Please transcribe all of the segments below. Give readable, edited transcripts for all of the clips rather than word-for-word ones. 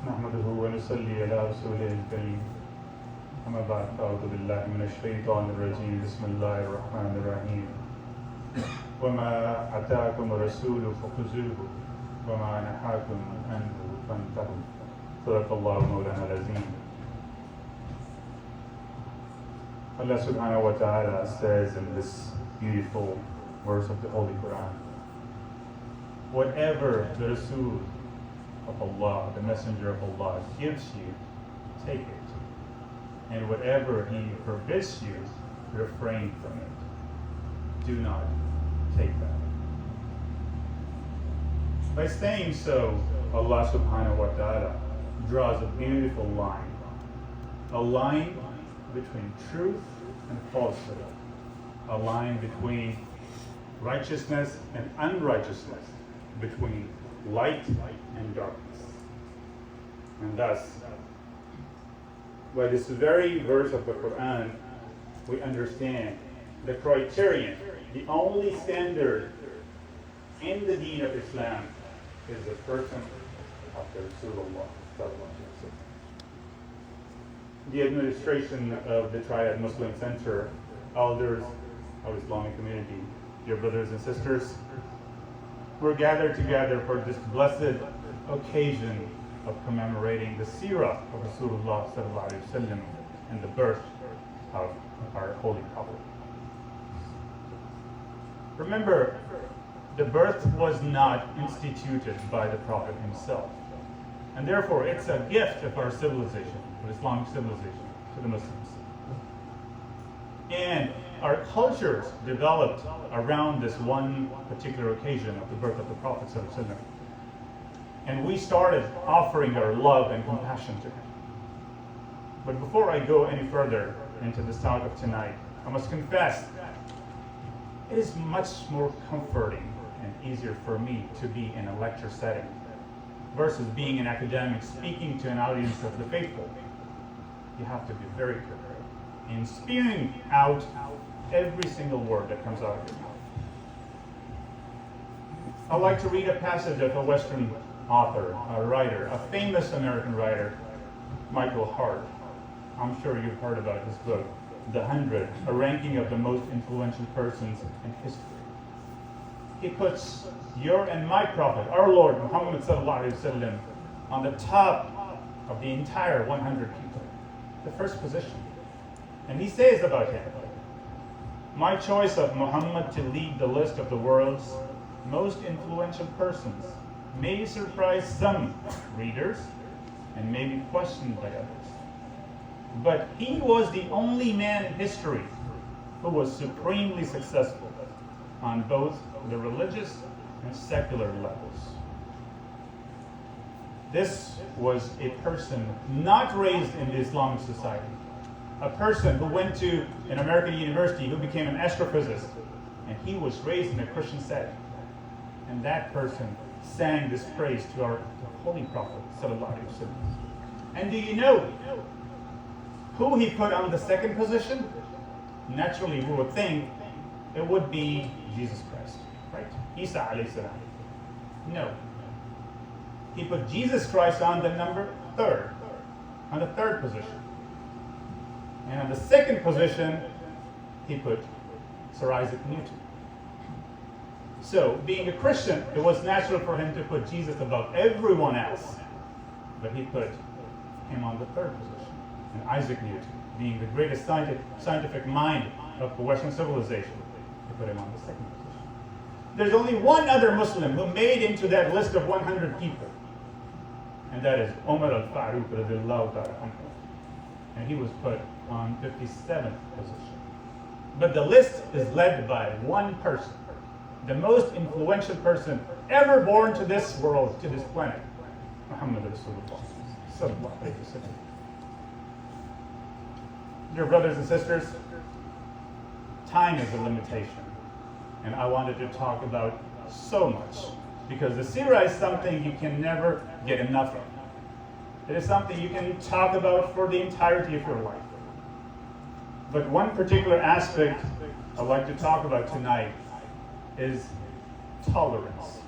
نحمده ونصلي على رسوله الكريم أما بعد فأعوذ بالله من الشيطان الرجيم بسم الله الرحمن الرحيم وما أتاكم الرسول فخذوه وما نهاكم عنه فانتهوا صدق الله مولانا العظيم. Allah subhanahu wa ta'ala says in this beautiful verse of the Holy Quran, whatever the Rasūl of Allah, the Messenger of Allah, gives you, take it. And whatever he forbids you, refrain from it. Do not take that. By saying so, Allah subhanahu wa ta'ala draws a beautiful line. A line between truth and falsehood. A line between righteousness and unrighteousness. Between light and darkness. And thus, by this very verse of the Quran, we understand the criterion, the only standard in the deen of Islam is the person of the Rasulullah. The administration of the Triad Muslim Center, elders of Islamic community, dear brothers and sisters, we're gathered together for this blessed occasion of commemorating the Sīrah of Rasulullah sallallahu alaihi wasallam and the birth of our holy prophet. Remember, the birth was not instituted by the prophet himself, and therefore it's a gift of our civilization, of Islamic civilization, to the Muslims. And our cultures developed around this one particular occasion of the birth of the Prophet ﷺ. And we started offering our love and compassion to him. But before I go any further into this talk of tonight, I must confess, it is much more comforting and easier for me to be in a lecture setting versus being an academic speaking to an audience of the faithful. You have to be very careful in spewing out every single word that comes out of your mouth. I'd like to read a passage of a Western author, a writer, a famous American writer, Michael Hart. I'm sure you've heard about his book, The 100, a ranking of the most influential persons in history. He puts your and my prophet, our Lord Muhammad sallallahu alaihi wasallam, on the top of the entire 100 people, the first position. And he says about him, my choice of Muhammad to lead the list of the world's most influential persons may surprise some readers and may be questioned by others. But he was the only man in history who was supremely successful on both the religious and secular levels. This was a person not raised in the Islamic society. A person who went to an American university, who became an astrophysicist, and he was raised in a Christian setting. And that person sang this praise to our Holy Prophet sallallahu alaihi wasallam. And do you know who he put on the second position? Naturally, we would think it would be Jesus Christ, right? Isa alayhi salam. No. He put Jesus Christ on the number third, on the third position. And on the second position, he put Sir Isaac Newton. So, being a Christian, it was natural for him to put Jesus above everyone else. But he put him on the third position. And Isaac Newton, being the greatest scientific mind of the Western civilization, he put him on the second position. There's only one other Muslim who made into that list of 100 people. And that is Umar al-Faruq radiallahu ta'ala anhu. And he was put on 57th position. But the list is led by one person, the most influential person ever born to this world, to this planet, Muhammad Rasulullah sallallahu alaihi wasallam. Dear brothers and sisters, time is a limitation, and I wanted to talk about so much, because the Sīrah is something you can never get enough of. It is something you can talk about for the entirety of your life. But one particular aspect I'd like to talk about tonight is tolerance.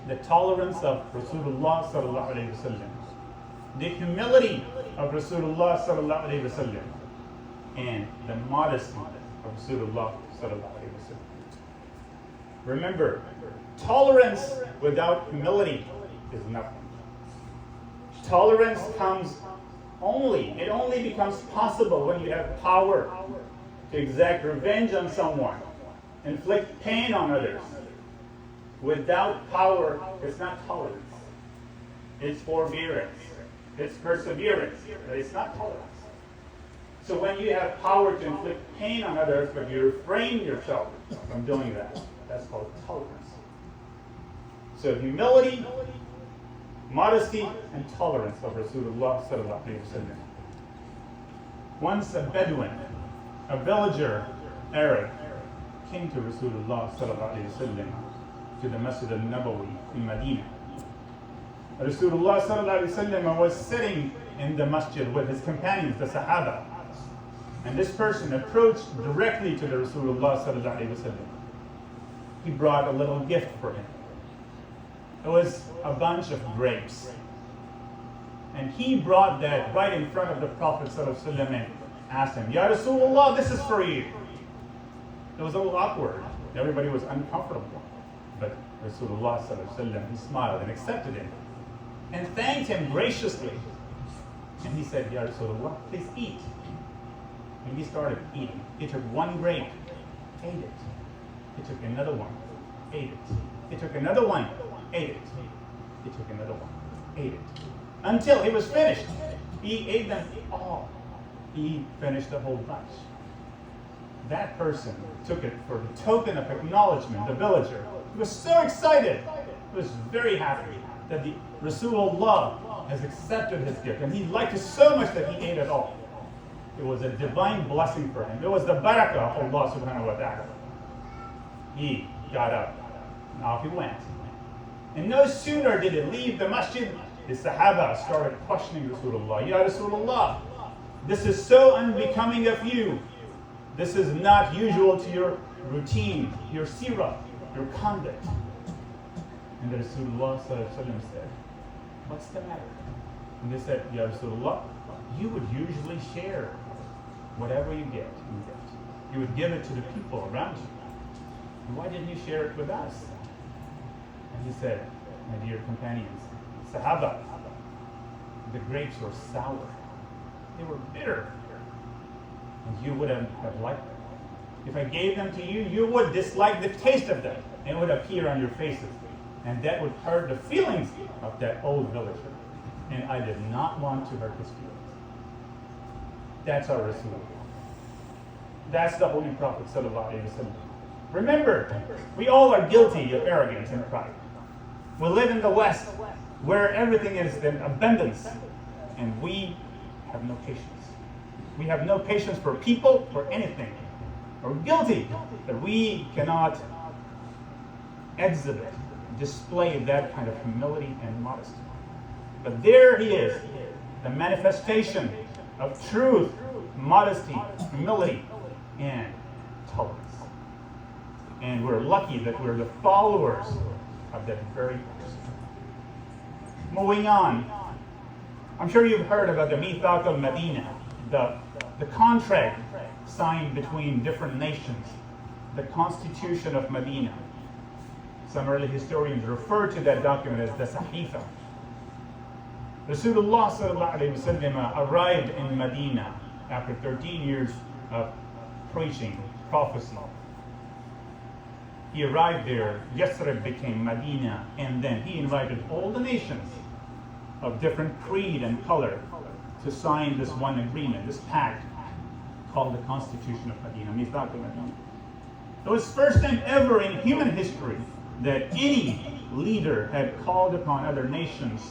The tolerance of Rasulullah sallallahu alaihi wasallam. the humility of Rasulullah sallallahu alayhi wa sallam, and the modesty of Rasulullah sallallahu alayhi wa sallam. Remember, tolerance without humility is nothing. Tolerance it only becomes possible when you have power to exact revenge on someone, inflict pain on others. Without power, it's not tolerance. It's forbearance. It's perseverance, but it's not tolerance. So when you have power to inflict pain on others, but you refrain yourself from doing that, that's called tolerance. So humility, modesty, and tolerance of Rasulullah sallallahu alayhi wa sallam. Once a Bedouin, a villager, Arab, came to Rasulullah sallallahu alayhi wa sallam to the Masjid al-Nabawi in Medina. Rasulullah sallallahu alayhi wa sallam was sitting in the masjid with his companions, the Sahaba. And this person approached directly to the Rasulullah sallallahu alayhi wa sallam. He brought a little gift for him. It was a bunch of grapes. And he brought that right in front of the Prophet sallallahu alayhi wa sallam and asked him, Ya Rasulullah, this is for you. It was a little awkward. Everybody was uncomfortable. But Rasulullah sallallahu alayhi wa sallam, he smiled and accepted it and thanked him graciously. And he said, Ya Rasulullah, please eat. And he started eating. He took one grape, ate it. He took another one, ate it. He took another one, ate it. He took another one, ate it. Until he was finished. He ate them all. He finished the whole bunch. That person took it for the token of acknowledgement, the villager. He was so excited. He was very happy that the Rasulullah has accepted his gift. And he liked it so much that he ate it all. It was a divine blessing for him. It was the barakah of Allah subhanahu wa ta'ala. He got up and off he went. And no sooner did it leave the masjid, the Sahaba started questioning Rasulullah. Ya Rasulullah, this is so unbecoming of you. This is not usual to your routine, your Sīrah, your conduct. And the Rasulullah said, what's the matter? And they said, Ya Rasulullah, you would usually share whatever you get in gift. You would give it to the people around you. And why didn't you share it with us? And he said, my dear companions, Sahaba, the grapes were sour. They were bitter. And you wouldn't have liked them. If I gave them to you, you would dislike the taste of them. And it would appear on your faces. And that would hurt the feelings of that old villager. And I did not want to hurt his feelings. That's our Rasūl. That's the Holy Prophet sallallahu alaihi wasallam. Remember, we all are guilty of arrogance and pride. We live in the West, where everything is in abundance, and we have no patience. We have no patience for people, for anything. We're guilty that we cannot exhibit, display that kind of humility and modesty. But there he is, the manifestation of truth, modesty, humility, and tolerance. And we're lucky that we're the followers of that very person. Moving on, I'm sure you've heard about the Mithaq al-Madinah, the contract signed between different nations, the Constitution of Medina. Some early historians refer to that document as the Sahifa. Rasulullah sallallahu alayhi wa sallam arrived in Medina after 13 years of preaching, prophecy. He arrived there, Yathrib became Medina, and then he invited all the nations of different creed and color to sign this one agreement, this pact called the Constitution of Medina, Mithaq al-Madinah. It was the first time ever in human history that any leader had called upon other nations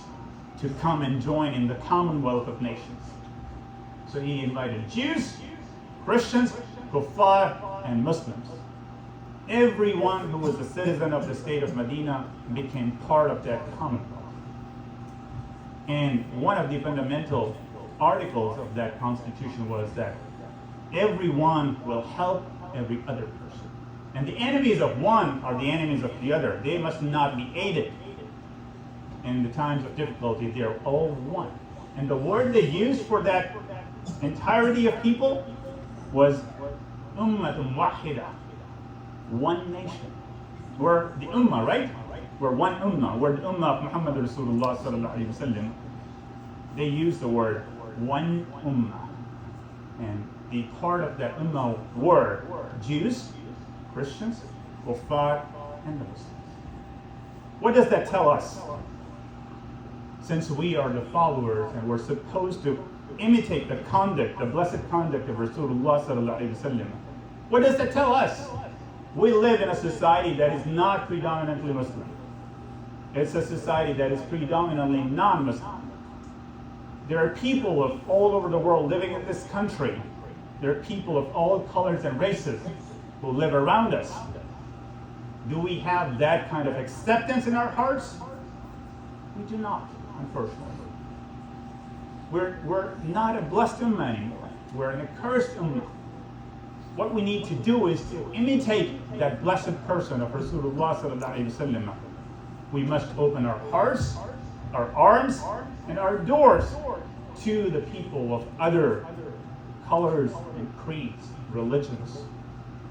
to come and join in the commonwealth of nations. So he invited Jews, Christians, Kuffar, and Muslims. Everyone who was a citizen of the state of Medina became part of that commonwealth. And one of the fundamental articles of that constitution was that everyone will help every other person. And the enemies of one are the enemies of the other. They must not be aided. In the times of difficulty, they are all one. And the word they used for that entirety of people was ummatun wahida, one nation. We're the ummah, right? We're one ummah. We're the ummah of Muhammad Rasulullah sallallahu alaihi wasallam. They use the word one ummah. And the part of that ummah were Jews, Christians, kuffar, and the Muslims. What does that tell us? Since we are the followers and we're supposed to imitate the conduct, the blessed conduct of Rasulullah sallallahu alaihi wasallam, what does that tell us? We live in a society that is not predominantly Muslim. It's a society that is predominantly non-Muslim. There are people of all over the world living in this country. There are people of all colors and races who live around us. Do we have that kind of acceptance in our hearts? We do not, unfortunately. We're not a blessed ummah anymore. We're an accursed ummah. What we need to do is to imitate that blessed person of Rasulullah sallallahu alaihi wasallam. We must open our hearts, our arms, and our doors to the people of other colors and creeds, religions.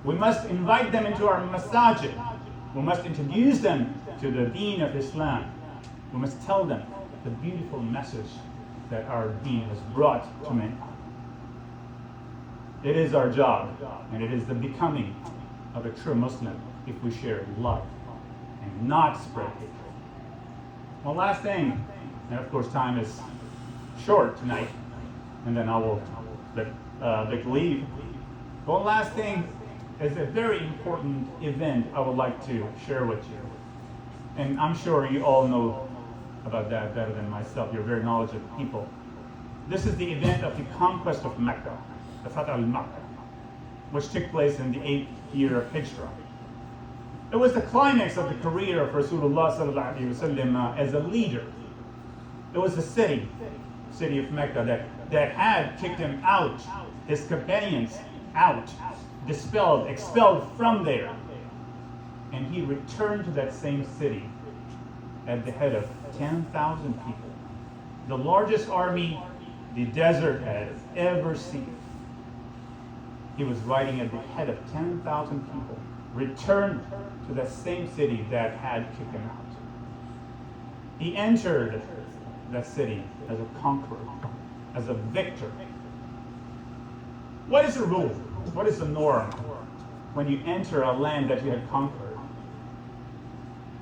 We must invite them into our masajid. We must introduce them to the deen of Islam. We must tell them the beautiful message that our deen has brought to mankind. It is our job, and it is the becoming of a true Muslim if we share love and not spread hatred. One last thing, and of course time is short tonight, and then I will let leave. One last thing is a very important event I would like to share with you. And I'm sure you all know about that better than myself. You're very knowledgeable people. This is the event of the conquest of Mecca, the Fath al-Makkah, which took place in the 8th year of Hijrah. It was the climax of the career of Rasulullah sallallahu alaihi wasallam as a leader. It was the city of Mecca that had kicked him out, his companions out, expelled from there. And he returned to that same city at the head of 10,000 people. The largest army the desert has ever seen. He was riding at the head of 10,000 people, returned to that same city that had kicked him out. He entered that city as a conqueror, as a victor. What is the rule? What is the norm when you enter a land that you have conquered?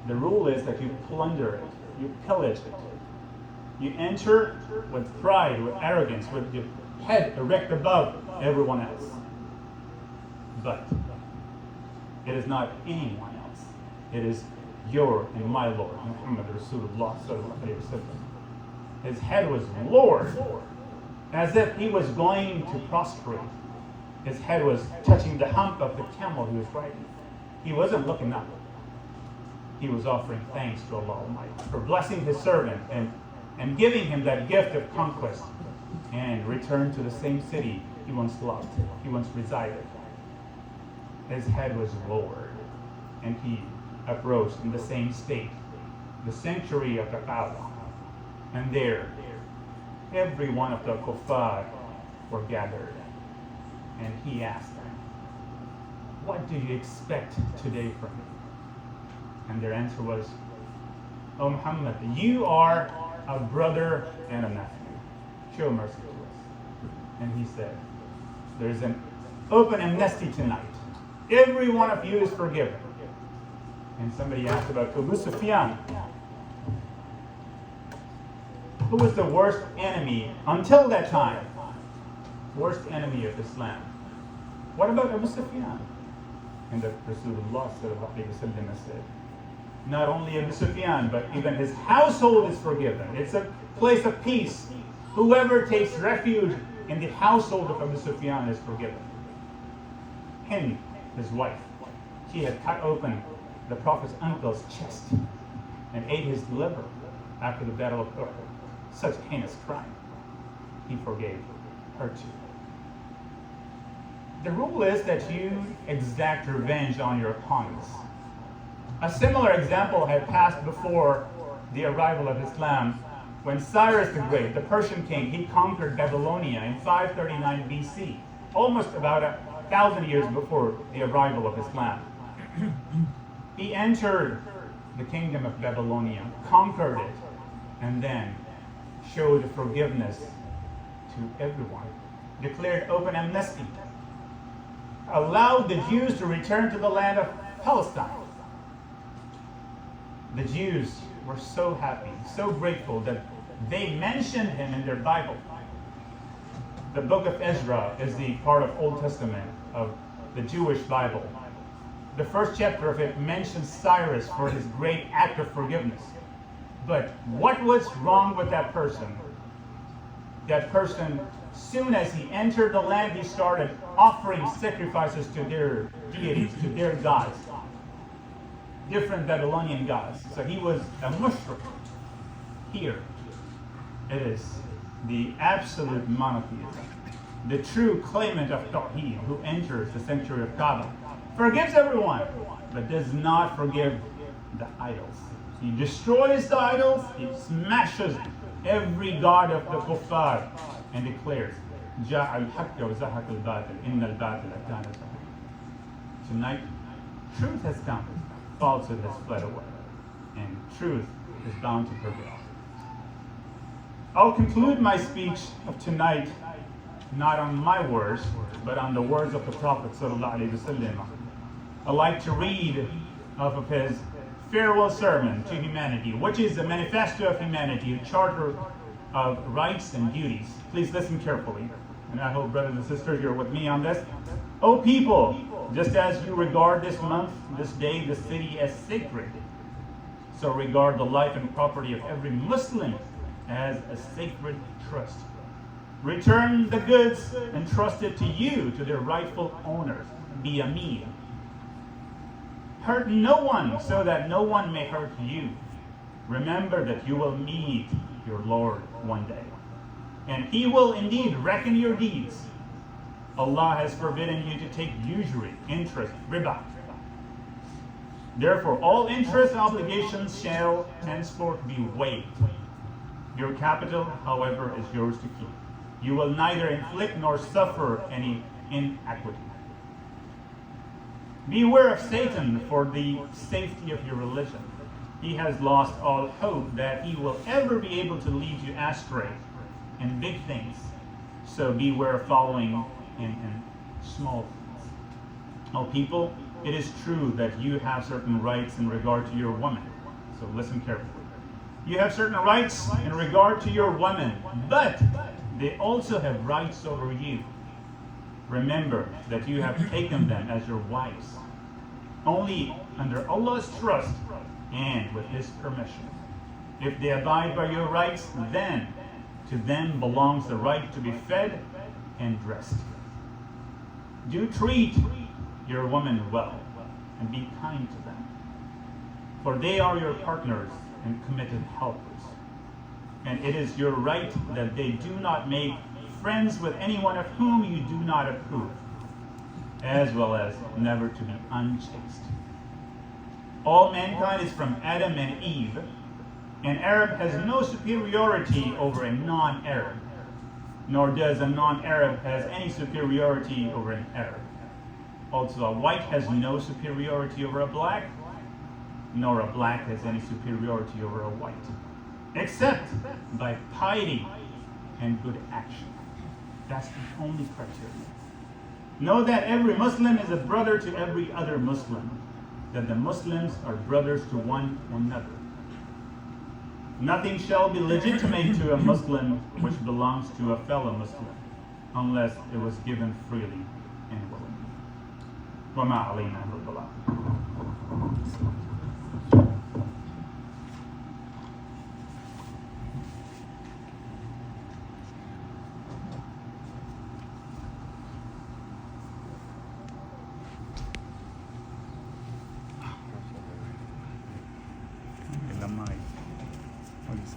The rule is that you plunder it, you pillage it. You enter with pride, with arrogance, with your head erect above everyone else. But it is not anyone else. It is your and my Lord, Muhammad Rasulullah sallallahu alaihi wasallam. His head was lowered as if he was going to prostrate. His head was touching the hump of the camel he was riding. He wasn't looking up. He was offering thanks to Allah Almighty for blessing his servant and giving him that gift of conquest and return to the same city he once loved, he once resided. His head was lowered and he approached in the same state, the sanctuary of the Kaaba. And there, every one of the kuffar were gathered. And he asked them, "What do you expect today from me?" And their answer was, "O Muhammad, you are a brother and a nephew. Show mercy to us." And he said, "There's an open amnesty tonight. Every one of you is forgiven." And somebody asked about Abu Sufyan. Who was the worst enemy until that time? Worst enemy of Islam. What about Abu Sufyan? And the Rasulullah sallallahu alaihi wasallam said, not only Abu Sufyan, but even his household is forgiven. It's a place of peace. Whoever takes refuge in the household of Abu Sufyan is forgiven. Hind, his wife, she had cut open the Prophet's uncle's chest and ate his liver after the Battle of Uhud. Such heinous crime. He forgave her too. The rule is that you exact revenge on your opponents. A similar example had passed before the arrival of Islam When Cyrus the Great, the Persian king, he conquered Babylonia in 539 BC, almost about 1,000 years before the arrival of Islam. He entered the kingdom of Babylonia, conquered it, and then showed forgiveness to everyone, declared open amnesty, allowed the Jews to return to the land of Palestine. The Jews were so happy, so grateful that they mentioned him in their Bible. The book of Ezra is the part of Old Testament of the Jewish Bible. The first chapter of it mentions Cyrus for his great act of forgiveness. But what was wrong with that person? That person, soon as he entered the land, he started offering sacrifices to their deities, to their gods, different Babylonian gods. So he was a mushrik. Here, it is the absolute monotheism, the true claimant of Tawheed who enters the sanctuary of Kaaba, forgives everyone, but does not forgive the idols. He destroys the idols, he smashes every god of the kuffar, and declares, جاء الحق وزهق الباطل إن الباطل كان زهوقا. Tonight, truth has come, falsehood has fled away, and truth is bound to prevail. I'll conclude my speech of tonight not on my words, but on the words of the Prophet ﷺ. I like to read of his farewell sermon to humanity, which is a manifesto of humanity, a charter of rights and duties. Please listen carefully, and I hope, brothers and sisters, you're with me on this. O people, just as you regard this month, this day, this city as sacred, so regard the life and property of every Muslim as a sacred trust. Return the goods entrusted to you to their rightful owners. Be a mean. Hurt no one so that no one may hurt you. Remember that you will meet your Lord one day, and He will indeed reckon your deeds. Allah has forbidden you to take usury, interest, riba. Therefore, all interest obligations shall henceforth be waived. Your capital, however, is yours to keep. You will neither inflict nor suffer any inequity. Beware of Satan for the safety of your religion. He has lost all hope that he will ever be able to lead you astray in big things. So beware of following in small things. Oh people, it is true that you have certain rights in regard to your woman. So listen carefully. You have certain rights in regard to your woman, but they also have rights over you. Remember that you have taken them as your wives, only under Allah's trust and with His permission. If they abide by your rights, then to them belongs the right to be fed and dressed. Do treat your women well and be kind to them, for they are your partners and committed helpers. And it is your right that they do not make friends with anyone of whom you do not approve, as well as never to be unchaste. All mankind is from Adam and Eve. An Arab has no superiority over a non-Arab, nor does a non-Arab has any superiority over an Arab. Also, a white has no superiority over a black, nor a black has any superiority over a white, except by piety and good action. That's the only criteria. Know that every Muslim is a brother to every other Muslim, that the Muslims are brothers to one another. Nothing shall be legitimate to a Muslim which belongs to a fellow Muslim, unless it was given freely and willingly. وَمَا عَلَيْنَا إِلَّا الْبَلَاغُ.